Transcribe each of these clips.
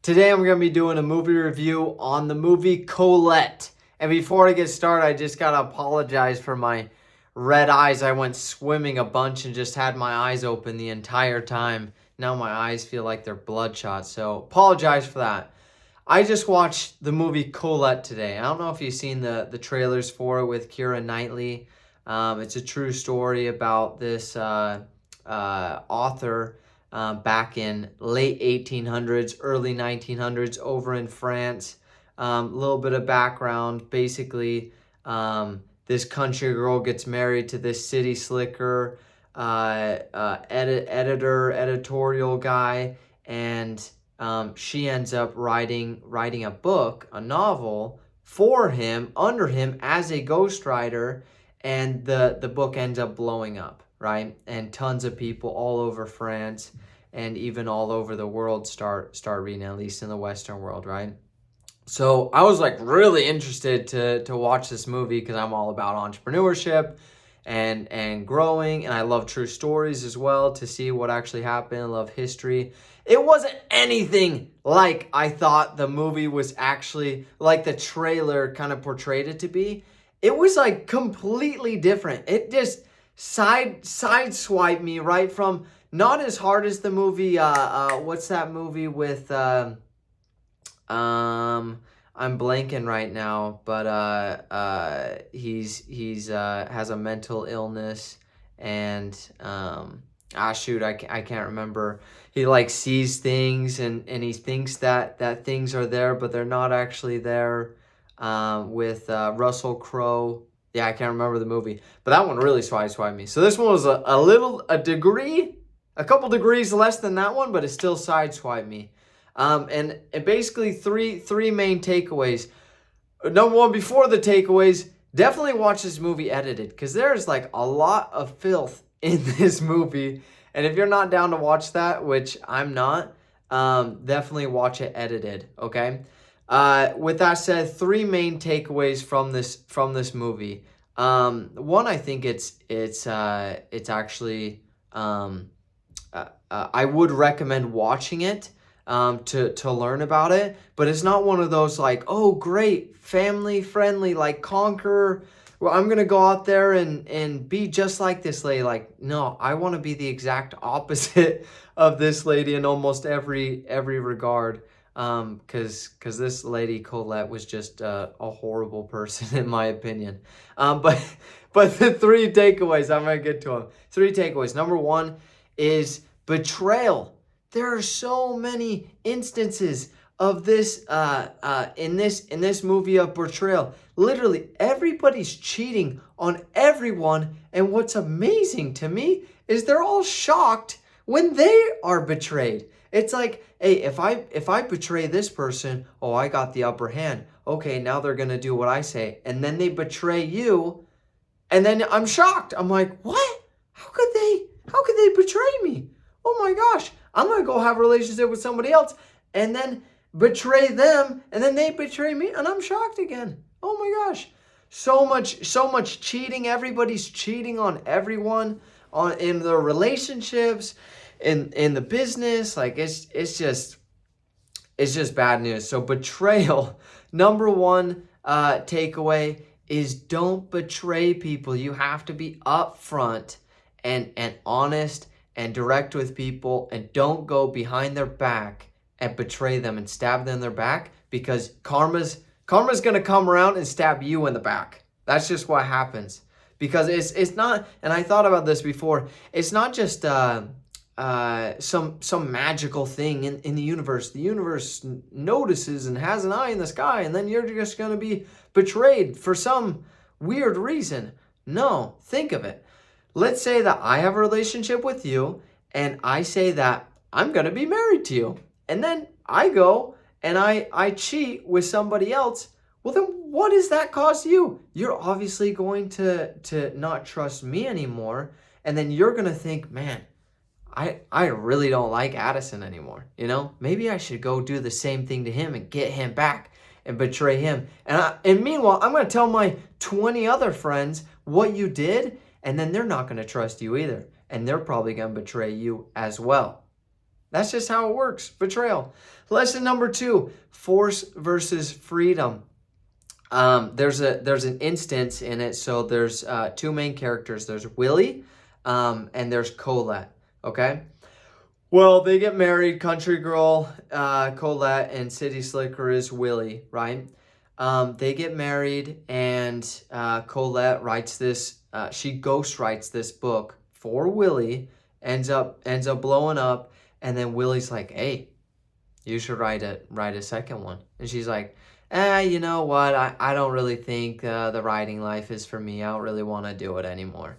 Today I'm going to be doing a movie review on the movie Colette. And before I get started, I just got to apologize for my red eyes. I went swimming a bunch and just had my eyes open the entire time. Now my eyes feel like they're bloodshot, so apologize for that. I just watched the movie Colette today. I don't know if you've seen the trailers for it with Keira Knightley. It's a true story about this author back in late 1800s, early 1900s over in France. A little bit of background. Basically, this country girl gets married to this city slicker, editorial guy, and she ends up writing a book, a novel for him, under him as a ghostwriter, and the book ends up blowing up, right? And tons of people all over France and even all over the world start reading, at least in the Western world, right? So I was like really interested to watch this movie because I'm all about entrepreneurship and growing, and I love true stories as well, to see what actually happened. I love history. It wasn't anything like I thought the movie was actually, like the trailer kind of portrayed it to be. It was like completely different. It just sideswiped me right from, not as hard as the movie, what's that movie with, I'm blanking right now, but he's has a mental illness, and shoot, I can't remember. He like sees things and he thinks that things are there, but they're not actually there. With Russell Crowe. Yeah, I can't remember the movie, but that one really swiped me. So this one was a couple degrees less than that one, but it still sideswiped me. And basically three main takeaways. Number one, before the takeaways, definitely watch this movie edited, because there's like a lot of filth in this movie. And if you're not down to watch that, which I'm not, definitely watch it edited, okay? With that said, three main takeaways from this movie. One, I think it's actually I would recommend watching it to learn about it, but it's not one of those like, oh great, family friendly, like Conquer, well, I'm gonna go out there and be just like this lady. Like, no, I want to be the exact opposite of this lady in almost every regard. Because this lady Colette was just a horrible person in my opinion. But the three takeaways, I'm gonna get to them. Three takeaways. Number one is betrayal. There are so many instances of this in this movie of betrayal. Literally everybody's cheating on everyone, and what's amazing to me is they're all shocked when they are betrayed. It's like, hey, if I betray this person, oh, I got the upper hand. Okay, now they're going to do what I say. And then they betray you, and then I'm shocked. I'm like, what? How could they betray me? Oh my gosh. I'm going to go have a relationship with somebody else and then betray them, and then they betray me, and I'm shocked again. Oh my gosh. So much cheating. Everybody's cheating on everyone in their relationships, in the business. Like, it's just bad news. So betrayal, number one takeaway is don't betray people. You have to be upfront and honest and direct with people, and don't go behind their back and betray them and stab them in their back, because karma's gonna come around and stab you in the back. That's just what happens. Because it's not, and I thought about this before, it's not just some magical thing in the universe. The universe notices and has an eye in the sky, and then you're just going to be betrayed for some weird reason. No, think of it. Let's say that I have a relationship with you, and I say that I'm going to be married to you, and then I go and I cheat with somebody else. Well, then what does that cause you? You're obviously going to not trust me anymore, and then you're going to think, man, I really don't like Addison anymore. You know, maybe I should go do the same thing to him and get him back and betray him. And meanwhile, I'm going to tell my 20 other friends what you did, and then they're not going to trust you either. And they're probably going to betray you as well. That's just how it works. Betrayal. Lesson number 2, force versus freedom. There's an instance in it. So there's 2 main characters. There's Willy, and there's Colette. Okay. Well, they get married. Country girl, Colette, and city slicker is Willy, right? They get married, and Colette writes this. She ghostwrites this book for Willy. Ends up blowing up, and then Willy's like, "Hey, you should write a second one." And she's like, you know what? I don't really think the writing life is for me. I don't really want to do it anymore.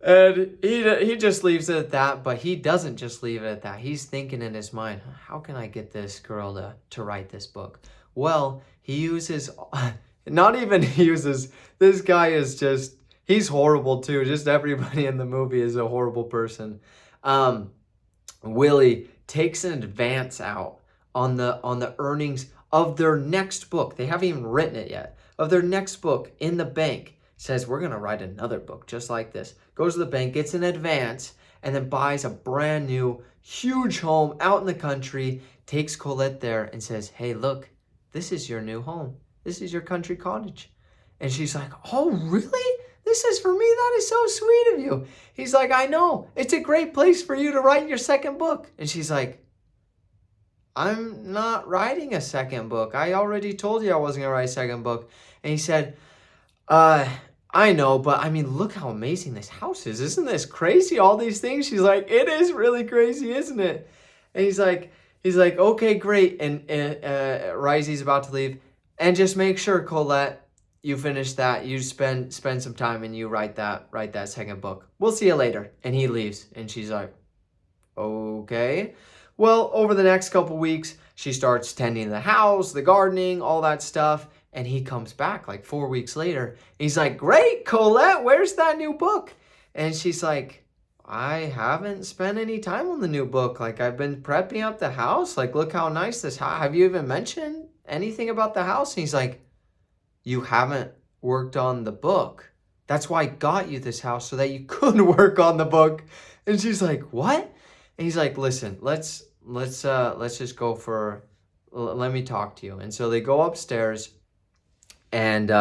And he just leaves it at that, but he doesn't just leave it at that. He's thinking in his mind, how can I get this girl to write this book? Well, he uses, not even uses, this guy is just, he's horrible too. Just everybody in the movie is a horrible person. Willy takes an advance out on the earnings of their next book. They haven't even written it yet. Of their next book in the bank. Says, we're going to write another book just like this. Goes to the bank, gets an advance, and then buys a brand new, huge home out in the country, takes Colette there and says, hey, look, this is your new home. This is your country cottage. And she's like, oh, really? This is for me? That is so sweet of you. He's like, I know. It's a great place for you to write your second book. And she's like, I'm not writing a second book. I already told you I wasn't going to write a second book. And he said, I know, but I mean, look how amazing this house is. Isn't this crazy? All these things. She's like, it is really crazy, isn't it? And he's like, okay, great. And Risey's about to leave. And just make sure, Colette, you finish that. You spend some time and you write that second book. We'll see you later. And he leaves. And she's like, okay. Well, over the next couple weeks, she starts tending the house, the gardening, all that stuff. And he comes back like 4 weeks later. He's like, great, Colette, where's that new book? And she's like, I haven't spent any time on the new book. Like, I've been prepping up the house. Like, look how nice this house. Have you even mentioned anything about the house? And he's like, you haven't worked on the book. That's why I got you this house, so that you could work on the book. And she's like, what? And he's like, listen, let's just go for, let me talk to you. And so they go upstairs. And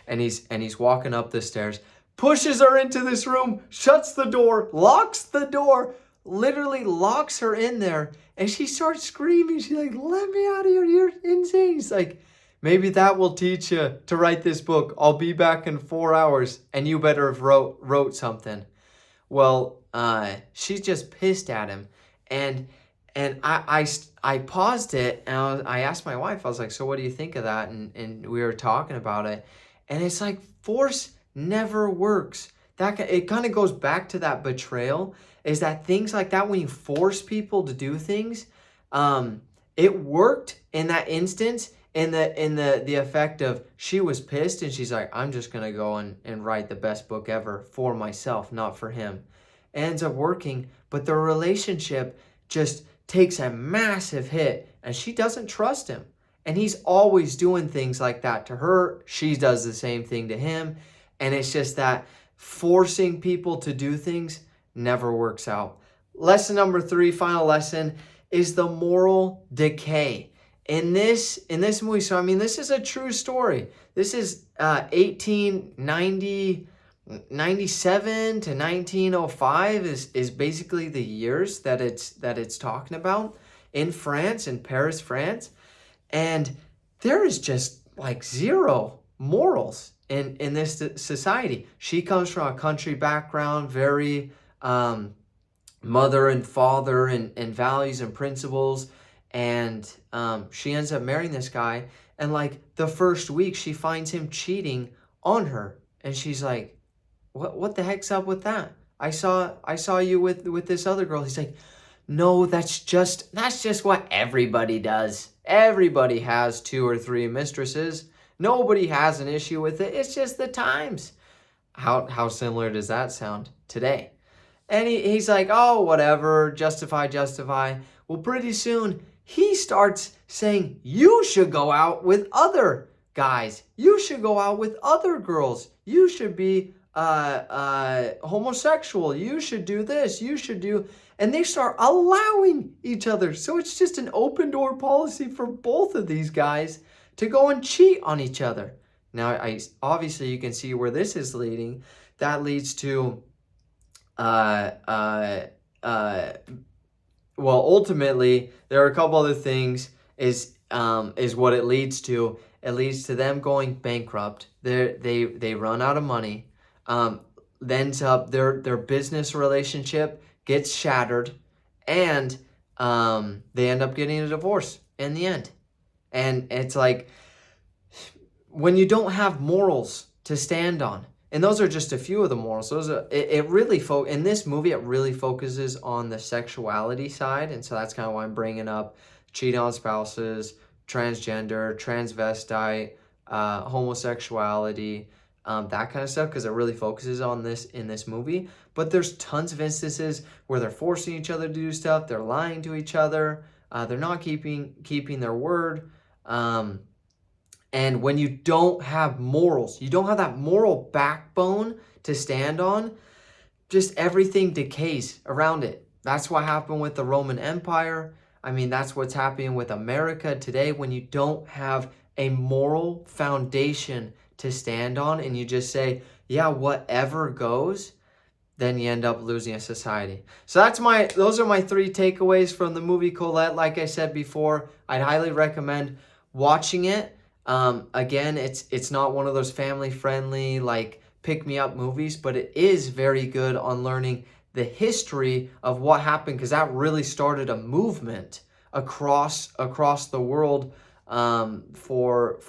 he's walking up the stairs, pushes her into this room, shuts the door, locks the door, literally locks her in there. And she starts screaming. She's like, let me out of here. You're insane. He's like, maybe that will teach you to write this book. I'll be back in 4 hours and you better have wrote something. Well, she's just pissed at him. And I paused it and I asked my wife, I was like, so what do you think of that? And we were talking about it. And it's like, force never works. It kind of goes back to that betrayal, is that things like that, when you force people to do things, it worked in that instance in the effect of, she was pissed and she's like, I'm just going to go and write the best book ever for myself, not for him. It ends up working, but the relationship just takes a massive hit and she doesn't trust him. And he's always doing things like that to her. She does the same thing to him. And it's just that forcing people to do things never works out. Lesson number 3, final lesson, is the moral decay. In this movie, so I mean, this is a true story. This is 1897 to 1905 is basically the years that it's talking about in France, in Paris, France. And there is just like zero morals in this society. She comes from a country background, very mother and father and values and principles. And she ends up marrying this guy. And like the first week, she finds him cheating on her. And she's like, what the heck's up with that? I saw you with this other girl. He's like, no, that's just what everybody does. Everybody has 2 or 3 mistresses. Nobody has an issue with it. It's just the times. How similar does that sound today? And he's like, oh, whatever, justify. Well, pretty soon he starts saying, you should go out with other guys. You should go out with other girls. You should be homosexual. You should do this. You should do. and they start allowing each other. So it's just an open door policy for both of these guys to go and cheat on each other. Now, obviously you can see where this is leading. That leads to, well, ultimately there are a couple other things. Is what it leads to. It leads to them going bankrupt. They run out of money. Ends up their business relationship gets shattered, and they end up getting a divorce in the end. And it's like, when you don't have morals to stand on, and those are just a few of the morals. It really in this movie, it really focuses on the sexuality side, and so that's kind of why I'm bringing up cheating on spouses, transgender, transvestite, homosexuality, that kind of stuff, because it really focuses on this in this movie. But there's tons of instances where they're forcing each other to do stuff, they're lying to each other, they're not keeping their word. And when you don't have morals, you don't have that moral backbone to stand on, just everything decays around it. That's what happened with the Roman Empire. I mean, that's what's happening with America today. When you don't have a moral foundation to stand on and you just say, yeah, whatever goes, then you end up losing a society. So those are my 3 takeaways from the movie Colette. Like I said before, I'd highly recommend watching it. Again, it's not one of those family-friendly, like, pick-me-up movies, but it is very good on learning the history of what happened, because that really started a movement across the world for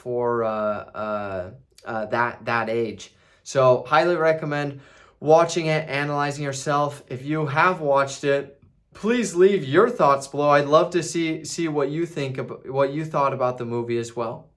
that age. So highly recommend watching it, analyzing yourself. If you have watched it, please leave your thoughts below. I'd love to see what you think about what you thought about the movie as well.